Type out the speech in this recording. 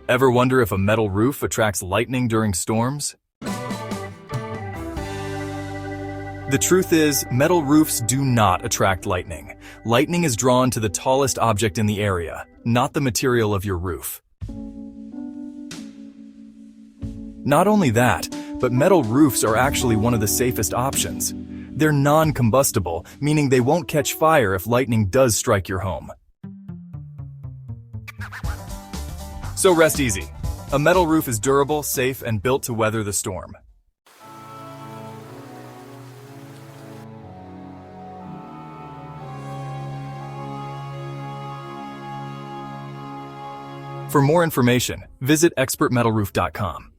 Ever wonder if a metal roof attracts lightning during storms? The truth is, metal roofs do not attract lightning. Lightning is drawn to the tallest object in the area, not the material of your roof. Not only that, but metal roofs are actually one of the safest options. They're non-combustible, meaning they won't catch fire if lightning does strike your home. So rest easy. A metal roof is durable, safe, and built to weather the storm. For more information, visit expertmetalroof.com.